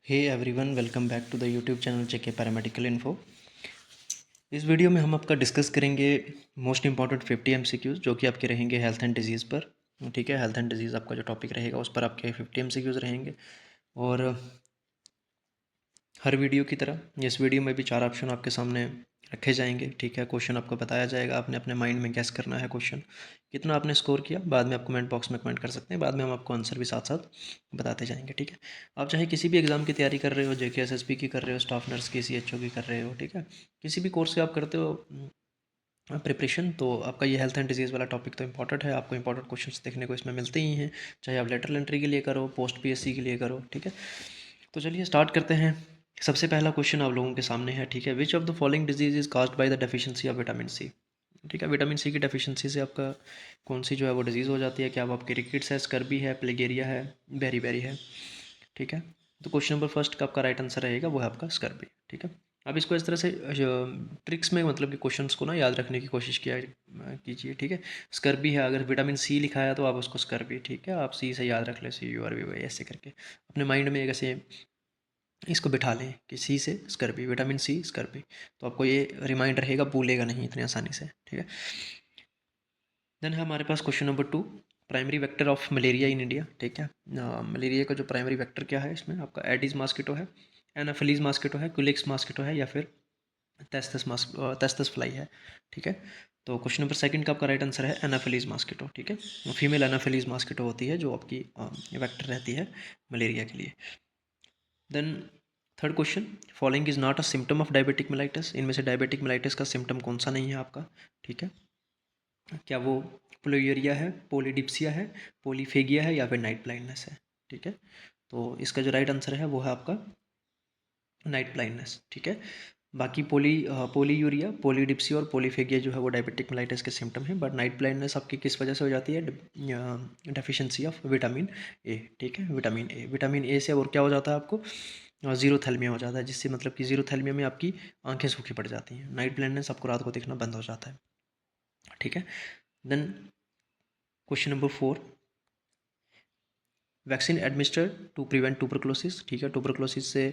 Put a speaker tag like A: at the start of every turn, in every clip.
A: Hey everyone, welcome back to the YouTube channel JK paramedical info. इस video में हम आपका डिस्कस करेंगे मोस्ट इंपॉर्टेंट 50 एमसीक्यूज़ जो कि आपके रहेंगे हेल्थ एंड डिजीज़ पर। ठीक है, हेल्थ एंड डिजीज़ आपका जो टॉपिक रहेगा उस पर आपके 50 एमसीक्यूज़ रहेंगे। और हर वीडियो की तरह इस वीडियो में भी 4 ऑप्शन आपके सामने रखे जाएंगे। ठीक है, क्वेश्चन आपको बताया जाएगा, आपने अपने माइंड में गैस करना है क्वेश्चन कितना आपने स्कोर किया, बाद में आप कमेंट बॉक्स में कमेंट कर सकते हैं, बाद में हम आपको आंसर भी साथ साथ बताते जाएंगे। ठीक है, आप चाहे किसी भी एग्ज़ाम की तैयारी कर रहे हो, जेके एसएसबी की कर रहे हो, स्टाफ नर्स की, सीएचओ की कर रहे हो, ठीक है, किसी भी कोर्स से आप करते हो प्रिपरेशन, तो आपका ये हेल्थ एंड डिजीज़ वाला टॉपिक तो इंपॉर्टेंट है। आपको इंपॉर्टेंट क्वेश्चंस देखने को इसमें मिलते ही हैं, चाहे आप लेटरल एंट्री के लिए करो, पोस्ट पीएससी के लिए करो। ठीक है, तो चलिए स्टार्ट करते हैं। सबसे पहला क्वेश्चन आप लोगों के सामने है। ठीक है, which of the following disease is caused by the deficiency of vitamin C. ठीक है, विटामिन सी की डेफिशिएंसी से आपका कौन सी जो है वो डिजीज़ हो जाती है? क्या वो आपकी रिकेट्स है, स्कर्बी है, प्लेगेरिया है, बेरी बेरी है? ठीक है, तो क्वेश्चन नंबर फर्स्ट का आपका राइट आंसर रहेगा वो है आपका स्कर्बी। ठीक है, अब इसको इस तरह से ट्रिक्स में मतलब कि क्वेश्चंस को ना याद रखने की कोशिश किया कीजिए। ठीक है, स्कर्बी है, अगर विटामिन सी लिखा है तो आप उसको स्कर्बी, ठीक है, आप सी से याद रख लें, सी यू आर वी वाई ऐसे करके अपने माइंड में एक ऐसे इसको बिठा लें कि सी से स्कर्बी, विटामिन सी स्कर्बी, तो आपको ये रिमाइंड रहेगा, भूलेगा नहीं इतनी आसानी से। ठीक है, देन है हमारे पास question number 2, primary vector of malaria in India. ठीक है, मलेरिया का जो प्राइमरी वेक्टर क्या है, इसमें आपका एडिस मॉस्किटो है, एनाफिलीज मॉस्किटो है, कुलिक्स मॉस्किटो है, या फिर तेस्तस फ्लाई है। ठीक है, तो क्वेश्चन नंबर सेकंड का आपका राइट आंसर है एनाफिलीज मॉस्किटो। ठीक है, फीमेल एनाफिलीज मॉस्किटो होती है जो आपकी वेक्टर रहती है मलेरिया के लिए। Then third question, following is not a symptom of diabetic mellitus. इनमें से डायबिटिक मेलाइटिस का सिम्टम कौन सा नहीं है आपका? ठीक है, क्या वो प्लोयूरिया है, पोलीडिप्सिया है, पोलीफेगिया है, या फिर नाइट ब्लाइंडनेस है? ठीक है, तो इसका जो राइट आंसर है वो है आपका नाइट ब्लाइंडनेस। ठीक है, बाकी पोलीयूरिया, पोलीडिप्सी और पोलीफेगिया जो है वो डायबिटिक मेलाइटिस के सिम्टम हैं, बट नाइट ब्लाइंडनेस आपकी किस वजह से हो जाती है? Deficiency of vitamin A. ठीक है, विटामिन ए से और क्या हो जाता है आपको? जीरोथैल्मिया हो जाता है, जिससे मतलब कि जीरोथैल्मिया में आपकी आंखें सूखी पड़ जाती हैं, नाइट ब्लाइंडनेस आपको रात को दिखना बंद हो जाता है। ठीक है, then question number 4, vaccine administered to prevent tuberculosis. ठीक है, ट्यूबरक्लोसिस से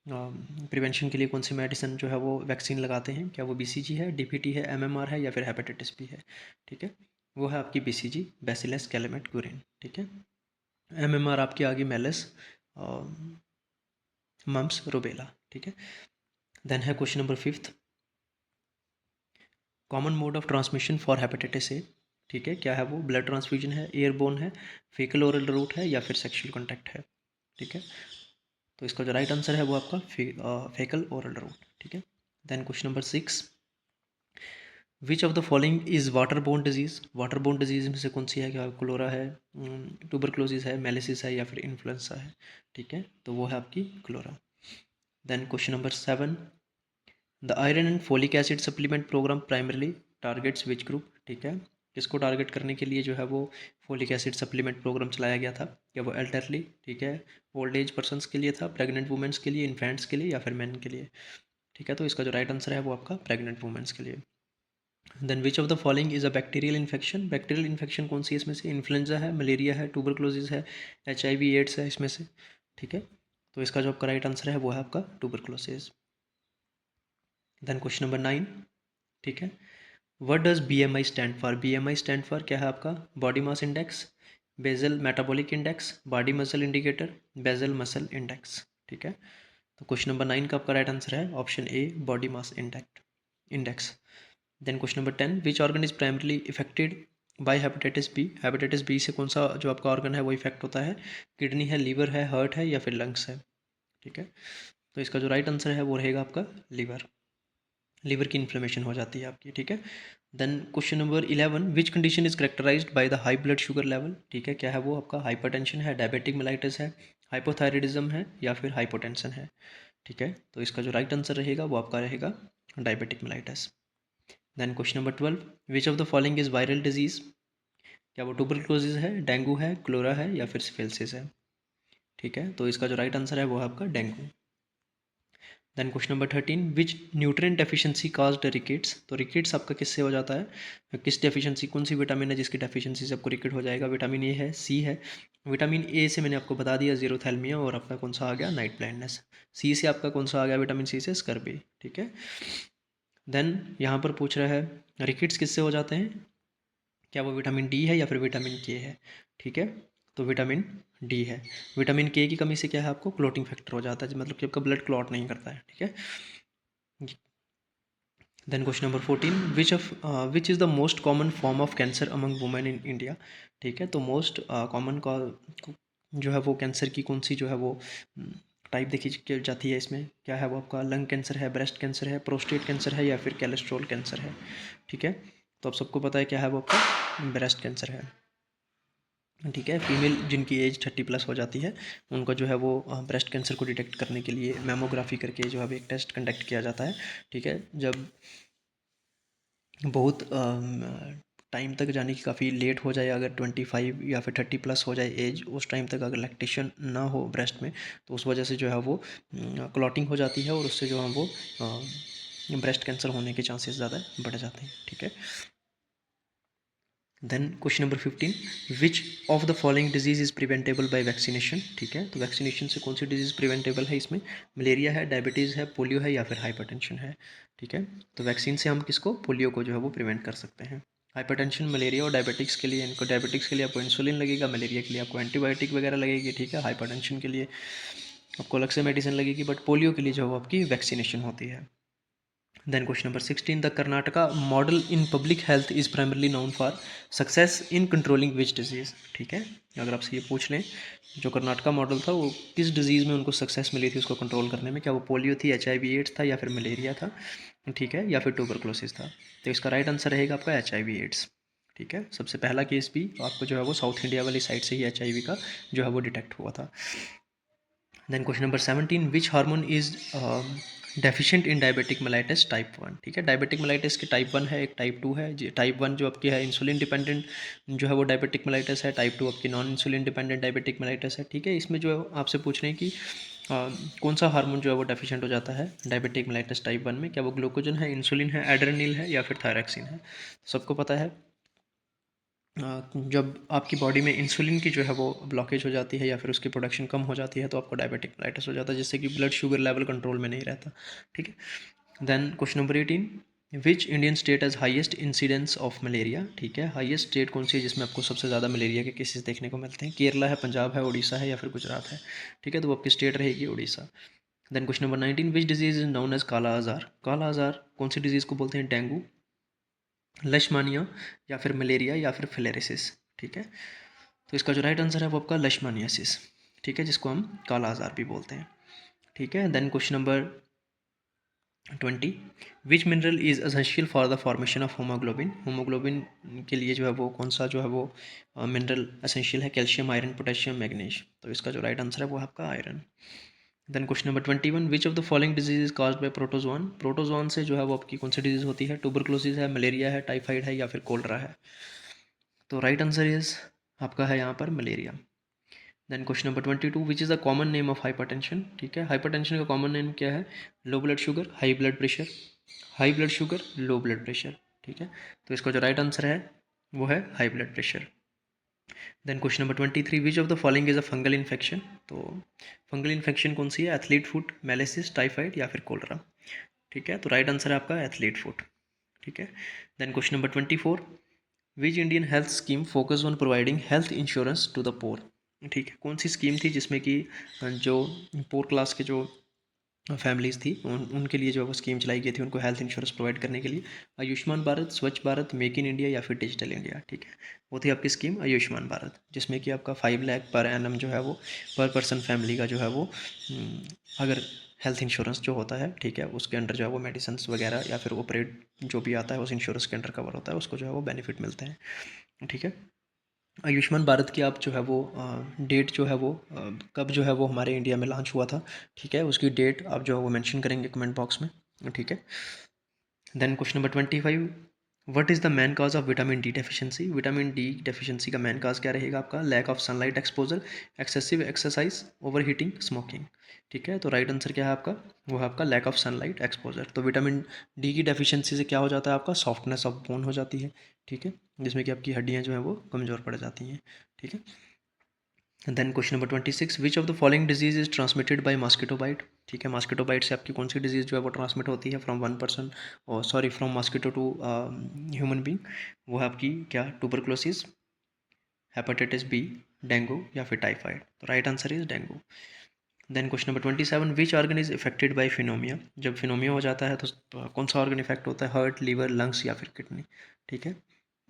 A: प्रिवेंशन के लिए कौन सी मेडिसिन जो है वो वैक्सीन लगाते हैं? क्या वो बीसीजी है, डीपीटी है, एमएमआर है, या फिर हेपेटाइटिस बी है? ठीक है, वो है आपकी बीसीजी, बैसिलस कैलेमेट ग्यूरिन। ठीक है, एमएमआर आपकी आ गई मेलस, मम्स, रुबेला। ठीक है, देन है question number 5, common mode of transmission for hepatitis A. ठीक है, क्या है वो? ब्लड ट्रांसफ्यूजन है, एयरबोर्न है, फेकल ओरल रूट है, या फिर सेक्सुअल कॉन्टैक्ट है? ठीक है, तो इसका जो राइट आंसर है वो आपका फेकल ओरल रूट। ठीक है, then question number 6, which of the following is water borne disease. Water borne disease में से कौन सी है? क्या क्लोरा है, ट्यूबरक्लोसिस है, मेलिसिस है, या फिर इन्फ्लुएंजा है? ठीक है, तो वो है आपकी क्लोरा। Then question number 7, the iron and folic acid supplement programme primarily targets which group. ठीक है, किसको टारगेट करने के लिए जो है वो फोलिक एसिड सप्लीमेंट प्रोग्राम चलाया गया था? क्या वो एल्डरली, ठीक है, ओल्ड एज पर्सनस के लिए था, प्रेग्नेंट वुमेंस के लिए, इन्फेंट्स के लिए, या फिर मैन के लिए? ठीक है, तो इसका जो राइट आंसर है वो आपका प्रेग्नेंट वुमेंस के लिए। Then which of the following is a bacterial infection. Bacterial infection कौन सी है इसमें से? इन्फ्लुएंजा है, मलेरिया है, ट्यूबरक्लोसिस है, HIV एड्स है इसमें से? ठीक है, तो इसका जो आपका राइट आंसर है वो है आपका ट्यूबरक्लोसिस। देन क्वेश्चन नंबर 9, ठीक है, what does BMI stand for. BMI stand for क्या है आपका? Body mass index, basal metabolic index, body muscle indicator, basal muscle index? ठीक है, तो क्वेश्चन नंबर 9 का आपका राइट आंसर है option A, body mass index. Then question number 10, which organ is primarily affected by hepatitis B. Hepatitis B से कौन सा जो आपका ऑर्गन है वो इफेक्ट होता है? किडनी है, लीवर है, हार्ट है, या फिर लंग्स है? ठीक है, तो इसका जो राइट आंसर है वो रहेगा आपका लीवर की इन्फ्लेमेशन हो जाती है आपकी। ठीक है, then question number 11, which condition is characterized by the high blood sugar level. ठीक है, क्या है वो आपका? हाइपरटेंशन है, डायबिटिक मेलाइटिस है, हाइपोथायराइडिज्म है, या फिर हाइपोटेंशन है? ठीक है, तो इसका जो राइट आंसर रहेगा वो आपका रहेगा diabetic mellitus. Then question number 12, which of the following is viral disease. क्या वो ट्यूबरक्लोसिस है, डेंगू है, क्लोरा है, या फिर सिफिलिसिस है? ठीक है, तो इसका जो राइट आंसर है वो है आपका dengue. Then question number 13, which nutrient deficiency caused rickets. तो रिकेट्स आपका किससे हो जाता है, किस डेफिशिएंसी, कौन सी विटामिन है जिसकी डेफिशिएंसी से आपको रिकेट हो जाएगा। विटामिन ए है, सी है। विटामिन ए से मैंने आपको बता दिया जीरोथैल्मिया, और आपका कौन सा आ गया, नाइट ब्लाइंडनेस। सी से आपका कौन सा आ गया, विटामिन सी से स्कर्वी। ठीक है। देन यहाँ पर पूछ रहा है रिकेट्स किससे हो जाते हैं, क्या वो विटामिन डी है या फिर विटामिन के है। ठीक है, तो विटामिन डी है। विटामिन के की कमी से क्या है, आपको क्लोटिंग फैक्टर हो जाता है, मतलब कि आपका ब्लड क्लॉट नहीं करता है। ठीक है। Then question number 14, which is the most common form of cancer among women in India. ठीक है, तो मोस्ट कॉमन का जो है वो कैंसर की कौन सी जो है वो टाइप देखी जाती है, इसमें क्या है वो आपका लंग कैंसर है, ब्रेस्ट कैंसर है, प्रोस्टेट कैंसर है या फिर कोलेस्ट्रॉल कैंसर है। ठीक है, तो आप सबको पता है क्या है वो आपका ब्रेस्ट कैंसर है। ठीक है, फीमेल जिनकी एज 30+ हो जाती है उनको जो है वो ब्रेस्ट कैंसर को डिटेक्ट करने के लिए मैमोग्राफी करके जो है एक टेस्ट कंडक्ट किया जाता है। ठीक है, जब बहुत टाइम तक जाने की काफ़ी लेट हो जाए, अगर 25 या फिर 30+ हो जाए एज, उस टाइम तक अगर लैक्टेशन ना हो ब्रेस्ट में, तो उस वजह से जो है वो क्लॉटिंग हो जाती है, और उससे जो है वो ब्रेस्ट कैंसर होने के चांसेस ज़्यादा बढ़ जाते हैं। ठीक है। Then question number 15, which of the following disease is preventable by vaccination. ठीक है, तो वैक्सीनेशन से कौन सी डिजीज़ प्रिवेंटेबल है, इसमें मलेरिया है, डायबिटीज़ है, पोलियो है या फिर हाइपरटेंशन है। ठीक है, तो वैक्सीन से हम किसको, पोलियो को जो है वो प्रिवेंट कर सकते हैं। हाइपरटेंशन, मलेरिया और डायबिटिक्स के लिए, इनको डायबिटिक्स के लिए आपको इंसुलिन लगेगा, मलेरिया के लिए आपको एंटीबायोटिक वगैरह लगेगी। ठीक है, हाइपरटेंशन के लिए आपको अलग से मेडिसिन लगेगी, बट पोलियो के लिए जो है आपकी वैक्सीनेशन होती है। Then question number 16, the Karnataka model in public health is primarily known for success in controlling which disease. ठीक है, अगर आपसे ये पूछ लें जो कर्नाटका मॉडल था वो किस डिजीज़ में उनको सक्सेस मिली थी उसको कंट्रोल करने में, क्या वो पोलियो थी, HIV एड्स था या फिर मलेरिया था। ठीक है, या फिर ट्यूबरक्लोसिस था। तो इसका राइट आंसर रहेगा आपका HIV एड्स। ठीक है, सबसे पहला केस भी आपको जो है वो साउथ इंडिया वाली साइड से ही HIV का जो है वो डिटेक्ट हुआ था। Then question number 17, which hormone is deficient in diabetic mellitus type 1। ठीक है, डायबिटिक मेलाइटिस के टाइप 1 है, एक टाइप 2 है। टाइप 1 जो आपकी है इंसुलिन डिपेंडेंट जो है वो डायबिटिक मेलाइटिस है, टाइप 2 आपकी non insulin dependent diabetic mellitus है। ठीक है, इसमें जो आपसे पूछ रहे हैं कि कौन सा हार्मोन जो है वो डेफिशिएंट हो जाता है डायबिटिक मेलाइटिस टाइप 1 में, क्या वो ग्लूकोजन है, इंसुलिन है, एड्रेनिल है या फिर थायरॉक्सिन है। सबको पता है जब आपकी बॉडी में इंसुलिन की जो है वो ब्लॉकेज हो जाती है या फिर उसकी प्रोडक्शन कम हो जाती है तो आपको डायबिटिक मेलाइटिस हो जाता है, जिससे कि ब्लड शुगर लेवल कंट्रोल में नहीं रहता। ठीक है। Then question number 18, which Indian state has highest incidence of malaria. ठीक है, हाईएस्ट स्टेट कौन सी है जिसमें आपको सबसे ज़्यादा मलेरिया के केसेस देखने को मिलते हैं, केरला है, पंजाब है, उड़ीसा है या फिर गुजरात है। ठीक है, तो वो आपकी स्टेट रहेगी Orissa. Then question number 19, which disease is known as kala azar. काला आजार कौन सी डिजीज़ को बोलते हैं, डेंगू, लशमानिया या फिर मलेरिया या फिर फिलेरिसिस। ठीक है, तो इसका जो राइट आंसर है वो आपका लशमानियासिस। ठीक है, जिसको हम काला आजार भी बोलते हैं। ठीक है। Then question number 20, which mineral is essential for the formation of haemoglobin. Haemoglobin के लिए जो है वो कौन सा जो है वो मिनरल एसेंशियल है, कैल्शियम, आयरन, पोटेशियम, मैग्नीज। तो इसका जो राइट आंसर है वो है आपका iron. Then question number 21, which of the following disease is caused by protozoan. Protozoan से जो है वो आपकी कौन सी डिजीज होती है, ट्यूबरक्लोसिस है, मलेरिया है, टाइफाइड है या फिर कोलरा है। तो राइट आंसर इज आपका है यहाँ पर malaria. Then question number 22, which is the common name of hypertension. ठीक है, हाइपरटेंशन का कॉमन नेम क्या है, low blood sugar, high blood pressure, high blood sugar, low blood pressure. ठीक है, तो इसका जो राइट आंसर है वो है high blood pressure. Then question number 23, which of the following is a fungal infection. तो फंगल इन्फेक्शन कौन सी है, एथलीट फुट, मेलेसिस, टाइफाइड या फिर कोलरा। ठीक है, तो राइट आंसर है आपका एथलीट फुट। ठीक है। Then question number 24, which Indian health scheme focus on providing health insurance to the poor. ठीक है, कौन सी स्कीम थी जिसमें कि जो पोर क्लास के जो फैमिलीज़ थी उनके लिए जो है वो स्कीम चलाई गई थी, उनको हेल्थ इंश्योरेंस प्रोवाइड करने के लिए। आयुष्मान भारत, स्वच्छ भारत, मेक इन इंडिया या फिर डिजिटल इंडिया। ठीक है, वो थी आपकी स्कीम आयुष्मान भारत, जिसमें कि आपका 5 लाख पर एनम जो है वो पर पर्सन फैमिली का जो है वो अगर हेल्थ इंश्योरेंस जो होता है, ठीक है, उसके अंडर जो है वो मेडिसिन वगैरह या फिर ऑपरेट जो भी आता है उस इंश्योरेंस के अंडर कवर होता है, उसको जो है वो बेनिफिट मिलते हैं। ठीक है, आयुष्मान भारत की आप जो है वो डेट जो है वो कब जो है वो हमारे इंडिया में लॉन्च हुआ था। ठीक है, उसकी डेट आप जो है वो मेंशन करेंगे कमेंट बॉक्स में। ठीक है। Then question number 25, what is the main cause of vitamin D deficiency? Vitamin D deficiency का मेन काज क्या रहेगा आपका? Lack of sunlight exposure, excessive exercise, over heating, smoking. ठीक है, तो राइट आंसर क्या है आपका? वो है आपका लैक ऑफ सनलाइट एक्सपोजर। तो विटामिन डी की डेफिशिएंसी से क्या हो जाता है आपका? सॉफ्टनेस ऑफ बोन हो जाती है। ठीक है, जिसमें कि आपकी हड्डियाँ जो हैं वो कमज़ोर पड़ जाती हैं। ठीक है, then question number 26, which of the following disease is transmitted by mosquito bite? ठीक है, मॉस्किटो बाइट से आपकी कौन सी डिजीज जो है वो ट्रांसमिट होती है फ्रॉम वन पर्सन, और sorry from mosquito to human being? वो है आपकी क्या? ट्यूबरक्लोसिस, हेपेटाइटिस बी, डेंगू या फिर टाइफाइड? तो right answer is dengue. Then question number 27, which organ is affected by pneumonia? जब फिनोमिया हो जाता है तो कौन सा ऑर्गन इफेक्ट होता है? हार्ट, लीवर, लंग्स या फिर किडनी? ठीक है,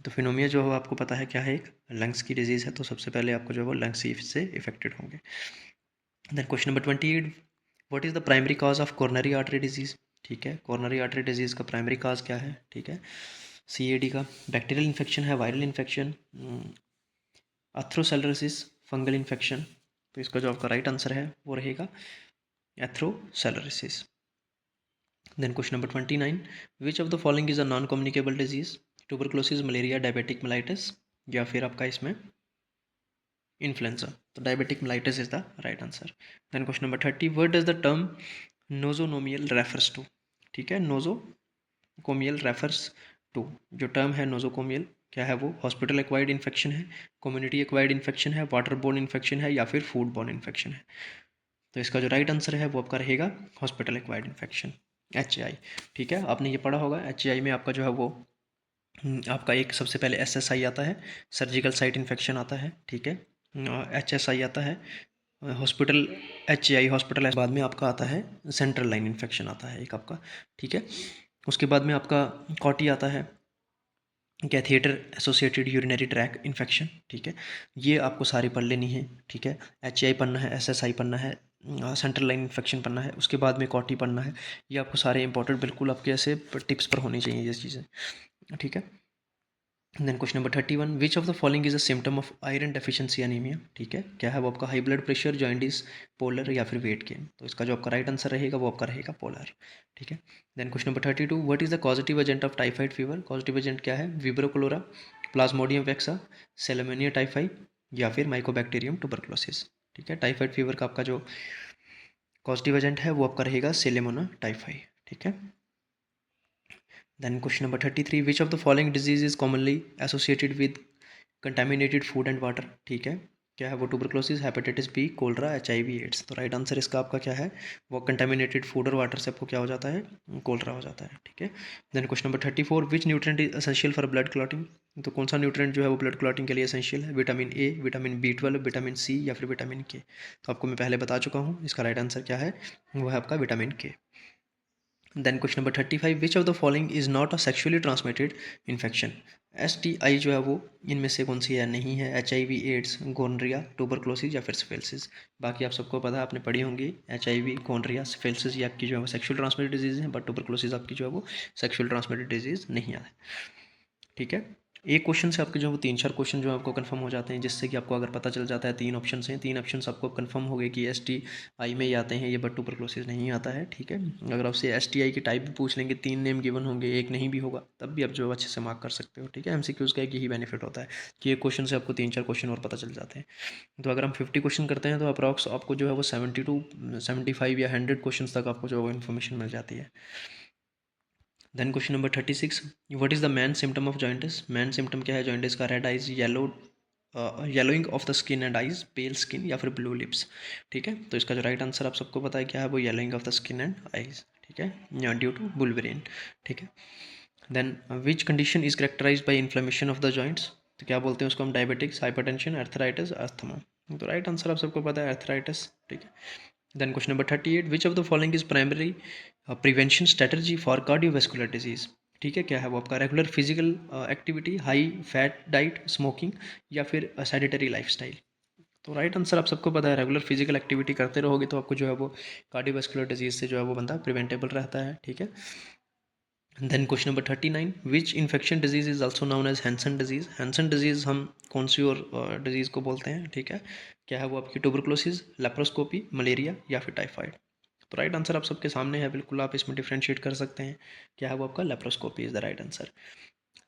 A: तो फिनोमिया जो है आपको पता है क्या है? एक लंग्स की डिजीज़ है, तो सबसे पहले आपको जो है वो लंग्स ही से इफेक्टेड होंगे। Then question number 28, what is the primary cause of coronary artery disease? ठीक है, कोरोनरी आर्टरी डिजीज़ का प्राइमरी कॉज क्या है? ठीक है, सीएडी का बैक्टीरियल इन्फेक्शन है, viral infection, atherosclerosis, fungal infection? तो इसका जो आपका राइट आंसर है वो रहेगा atherosclerosis. Then question number 29, which of the following is a non communicable disease? Tuberculosis, malaria, diabetic mellitus या फिर आपका इसमें इन्फ्लुएंजा? तो diabetic mellitus is the right answer. Then question number 30, what does the term nosocomial refers to? ठीक है, nosocomial refers to, जो term है nosocomial, क्या है वो? हॉस्पिटल एक्वायर्ड इन्फेक्शन है, कम्युनिटी एक्वायर्ड इन्फेक्शन है, वाटर बोर्न इन्फेक्शन है या फिर फूड बोर्न इन्फेक्शन है? तो इसका जो राइट आंसर है वो आपका रहेगा हॉस्पिटल एक्वायर्ड इन्फेक्शन, HAI। ठीक है, आपने ये पढ़ा होगा HAI में आपका जो है वो आपका एक सबसे पहले SSI आता है, सर्जिकल साइट इन्फेक्शन आता है। ठीक है, HSI आता है, हॉस्पिटल, HAI हॉस्पिटल, बाद में आपका आता है सेंट्रल लाइन इन्फेक्शन आता है एक आपका। ठीक है, उसके बाद में आपका कॉटी आता है, catheter associated urinary track infection. ठीक है, ये आपको सारी पढ़ लेनी है। ठीक है, HAI पढ़ना है, SSI पढ़ना है, सेंट्रल लाइन इन्फेक्शन पढ़ना है, उसके बाद में कॉटी पढ़ना है। ये आपको सारे इंपॉर्टेंट बिल्कुल आपके ऐसे टिप्स पर होनी चाहिए ये चीज़ें। ठीक है, then question number 31, which of the following is a symptom of iron deficiency anaemia? ठीक है, क्या है वो आपका? High blood pressure, jaundice, pallor या फिर वेट गेन? तो इसका जो आपका राइट आंसर रहेगा वो आपका रहेगा पोलर। ठीक है, then question number 32, what is the causative agent of typhoid fever? Positive agent क्या है? विब्रो क्लोरा, प्लाज्मोडियम वेक्सा, सेलेमोनिया टाइफाई या फिर माइकोबैक्टीरियम ट्यूबरक्लोसिस? ठीक है, टाइफाइड फीवर का आपका जो पॉजिटिव एजेंट है वो आपका रहेगा सेलेमोना टाइफाई। ठीक है, then question number 33, which of the following disease is commonly associated with contaminated food and water? ठीक है, क्या है वो? Tuberculosis, hepatitis B, cholera, HIV, AIDS? तो राइट आंसर इसका आपका क्या है? वो कंटामिनेटेड फूड और वाटर से आपको क्या हो जाता है? कोलरा हो जाता है। ठीक है, then question number 34, which nutrient is essential for blood clotting? तो कौन सा न्यूट्रेंट जो है वो ब्लड क्लॉटिंग के लिए एसेंशियल है? Vitamin A, vitamin B12, vitamin C या फिर विटामिन K? तो आपको मैं पहले बता चुका हूँ, इसका राइट आंसर क्या है? वो है आपका vitamin K। Then question number 35, which of the following is not a sexually transmitted infection? STI जो है वो इनमें से कौन सी है? नहीं है। HIV, एड्स, गोनरिया, ट्यूबरक्लोसिस या फिर सिफिलिसिस? बाकी आप सबको पता है, आपने पढ़ी होंगी। HIV, गोनरिया, सिफिलिसिस ये आपकी जो है वो सेक्शुअल ट्रांसमिटेड डिजीज है, बट ट्यूबरक्लोसिस आपकी जो है वो सेक्शुअल ट्रांसमिटेड डिजीज नहीं है। ठीक है, एक क्वेश्चन से आपके जो वो 3-4 क्वेश्चन जो आपको कंफर्म हो जाते हैं, जिससे कि आपको अगर पता चल जाता है 3 ऑप्शन हैं, 3 ऑप्शन आपको कंफर्म हो गए कि STI में ही आते हैं ये, बट ट्यूबरक्लोसिस नहीं आता है। ठीक है, अगर आपसे STI की टाइप भी पूछ लेंगे, 3 नेम गिवन होंगे, एक नहीं भी होगा, तब भी आप जो अच्छे से मार्क कर सकते हो। ठीक है, MCQs का एक यही बेनिफिट होता है कि एक क्वेश्चन से आपको 3-4 क्वेश्चन और पता चल जाते हैं। तो अगर हम 50 क्वेश्चन करते हैं तो अप्रॉक्स आपको जो है वो 70 टू 75 या 100 क्वेश्चन तक आपको जो है वो इन्फॉर्मेशन मिल जाती है। Then question number 36, what is the main symptom of jaundice? Main symptom क्या है जॉइंटिस का? Red eyes, yellowing of the skin and eyes, pale skin या फिर ब्लू लिप्स? ठीक है, तो इसका जो राइट आंसर आप सबको पता है क्या है? वो yellowing of the skin and eyes. ठीक है, ड्यू टू बुल्वेरिन। ठीक है, then which condition is characterize by inflammation of the joints? तो क्या बोलते हैं उसको हम? Diabetics, hypertension, arthritis, asthma? तो राइट आंसर आप सबको पता है अर्थराइटिस। ठीक है, then question number 38, which of the following is primary prevention strategy for cardiovascular disease? ठीक है, क्या है वो आपका? Regular physical activity, high fat diet, smoking या फिर सेडेटरी लाइफस्टाइल? तो राइट आंसर आप सबको पता है, रेगुलर फिजिकल एक्टिविटी करते रहोगे तो आपको जो है वो कार्डियोवैस्कुलर डिजीज से जो है वो बंदा प्रिवेंटेबल रहता है। ठीक है, then question number 39, which infection disease is also known as Hansen disease? Hansen disease हम कौन सी और डिजीज को बोलते हैं? ठीक है, क्या है वो आपकी? ट्यूबरक्लोसिस, लेप्रोस्कोपी, मलेरिया या फिर टाइफाइड? तो राइट आंसर आप सबके सामने है, बिल्कुल आप इसमें डिफ्रेंशिएट कर सकते हैं। क्या है वो आपका? Laparoscopy is the right answer.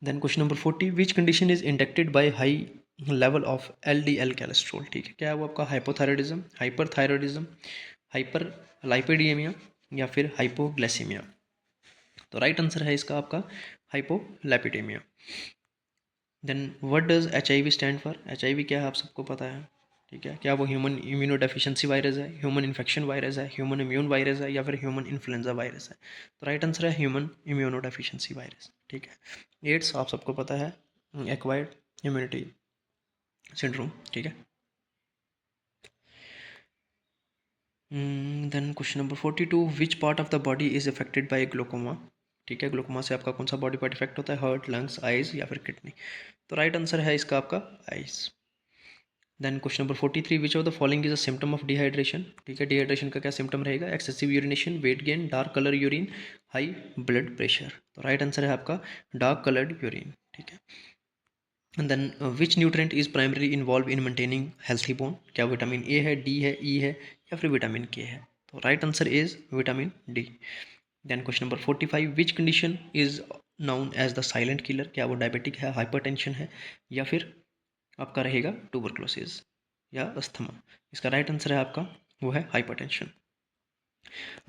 A: Then question number 40, which condition is indicated by high level of LDL cholesterol, ठीक है, क्या है वो आपका हाइपोथायरॉयडिज्म, हाइपरथायरॉयडिज्म, हाइपर लाइपिडीमिया या फिर हाइपोग्लाइसीमिया। तो राइट आंसर है इसका आपका hypolipidemia. Then what does HIV stand for, HIV क्या है आप सबको पता है, ठीक है, क्या वो ह्यूमन इम्यूनो डेफिशिएंसी वायरस है, ह्यूमन इन्फेक्शन वायरस है, ह्यूमन इम्यून वायरस है या फिर ह्यूमन इन्फ्लुएंजा वायरस है। तो राइट आंसर है ह्यूमन इम्यूनो डेफिशिएंसी वायरस, ठीक है। एड्स आप सबको पता है, एक्वायर्ड इम्यूनिटी सिंड्रोम, ठीक है। Then question number 42, which part of the body is affected by glaucoma, ठीक है, ग्लोकोमा से आपका कौन सा बॉडी पार्ट इफेक्ट होता है, हार्ट, लंग्स, आइज या फिर किडनी। तो राइट आंसर है इसका आपका eyes. Then question number 43, which of the following is a symptom of dehydration, ठीक है, डिहाइड्रेशन का क्या सिम्टम रहेगा, excessive urination, weight gain, dark colour urine, high blood pressure. तो राइट आंसर है आपका डार्क कलर्ड यूरिन, ठीक है। And then which nutrient is primary involve in maintaining healthy bone, क्या विटामिन ए है, डी है, ई है या फिर विटामिन के है। तो right answer is vitamin D. Then question number 45, which condition is known as the silent killer, क्या वो डायबिटिक है, हाइपरटेंशन है या फिर आपका रहेगा ट्यूबरक्लोसिस या अस्थमा। इसका राइट आंसर है आपका वो है हाइपरटेंशन।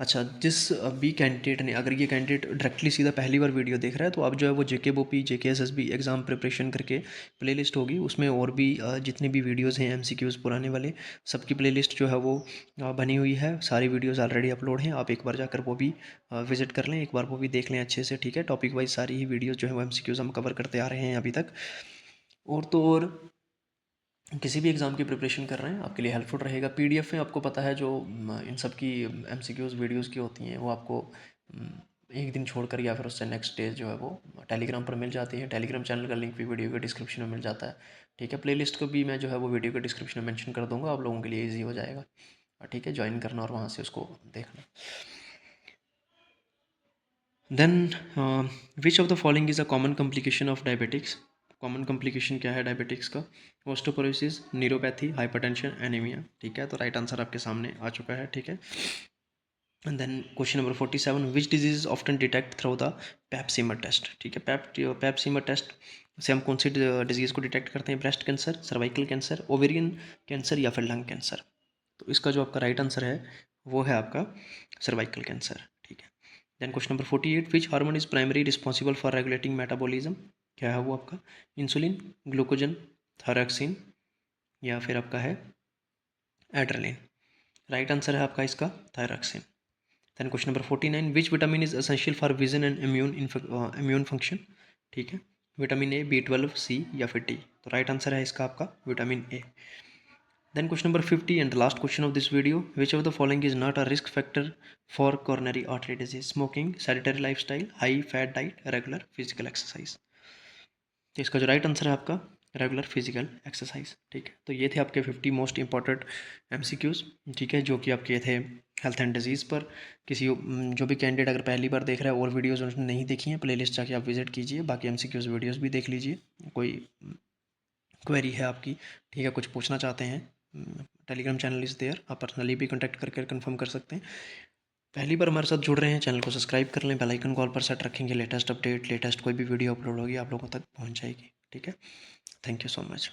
A: अच्छा, जिस बी कैंडिडेट ने, अगर ये कैंडिडेट डायरेक्टली सीधा पहली बार वीडियो देख रहा है तो आप जो है वो JKBOP JKSSB एग्ज़ाम प्रिपरेशन करके प्लेलिस्ट होगी, उसमें और भी जितने भी वीडियोज़ हैं MCQs पुराने वाले, सबकी प्लेलिस्ट जो है वो बनी हुई है, सारी वीडियोज़ ऑलरेडी अपलोड हैं, आप एक बार जाकर वो भी विजिट कर लें, एक बार वो भी देख लें अच्छे से, ठीक है। टॉपिक वाइज सारी ही वीडियोज़ जो है वो MCQs हम कवर करते आ रहे हैं अभी तक। और तो और किसी भी एग्ज़ाम की प्रिपरेशन कर रहे हैं आपके लिए हेल्पफुल रहेगा। PDF में आपको पता है जो इन सब की MCQs वीडियोज़ की होती हैं वो आपको एक दिन छोड़कर या फिर उससे नेक्स्ट डे जो है वो टेलीग्राम पर मिल जाती है। टेलीग्राम चैनल का लिंक भी वीडियो के डिस्क्रिप्शन में मिल जाता है, ठीक है। प्लेलिस्ट को भी मैं जो है वो वीडियो के डिस्क्रिप्शन में मेंशन कर दूंगा, आप लोगों के लिए ईजी हो जाएगा, ठीक है, ज्वाइन करना और वहाँ से उसको देखना। Then which of the following is a common complication of diabetics, common complication क्या है डायबिटिक्स का, ऑस्टियोपोरोसिस, न्यूरोपैथी, हाइपरटेंशन, एनीमिया, ठीक है। तो राइट आंसर आपके सामने आ चुका है, ठीक है। And then question number 47, which disease often detect through the Pap smear test, ठीक है। पैप्सीमर टेस्ट से हम कौन सी डिजीज़ को डिटेक्ट करते हैं, breast cancer, cervical cancer, ovarian cancer या फिर लंग कैंसर। तो इसका जो आपका राइट आंसर है वो है आपका सर्वाइकल कैंसर, ठीक है। Then question number 48, which hormone is primary responsible for regulating metabolism, क्या है वो आपका, इंसुलिन, ग्लूकोजन, थायरॉक्सिन या फिर आपका है एड्रेलिन। राइट आंसर है आपका इसका thyroxine. Then question number 49, which vitamin is essential for vision and immune function, ठीक है, विटामिन A, B12, C या फिर D। तो राइट आंसर है इसका आपका vitamin A। Then question number 50 and the last question of this video, which of the following is not a risk factor for coronary artery disease, smoking, sedentary lifestyle, high fat diet, regular physical exercise। तो इसका जो right answer है आपका regular physical exercise, ठीक है। तो ये थे आपके 50 मोस्ट इंपॉर्टेंट MCQs, ठीक है, जो कि आपके थे हेल्थ एंड डिजीज़ पर। किसी जो भी कैंडिडेट अगर पहली बार देख रहा है और वीडियोज़ उसने नहीं देखी हैं, प्लेलिस्ट जाके आप विजिट कीजिए, बाकी MCQs वीडियोज़ भी देख लीजिए। कोई क्वेरी है आपकी, ठीक है, कुछ पूछना चाहते हैं, टेलीग्राम चैनल इज़ देयर, आप पर्सनली भी कॉन्टैक्ट करके कंफर्म कर सकते हैं। पहली बार हमारे साथ जुड़ रहे हैं, चैनल को सब्सक्राइब कर लें, बेल आइकन कॉल पर सेट रखेंगे, लेटेस्ट अपडेट, लेटेस्ट कोई भी वीडियो अपलोड होगी आप लोगों तक पहुंच जाएगी, ठीक है। Thank you so much.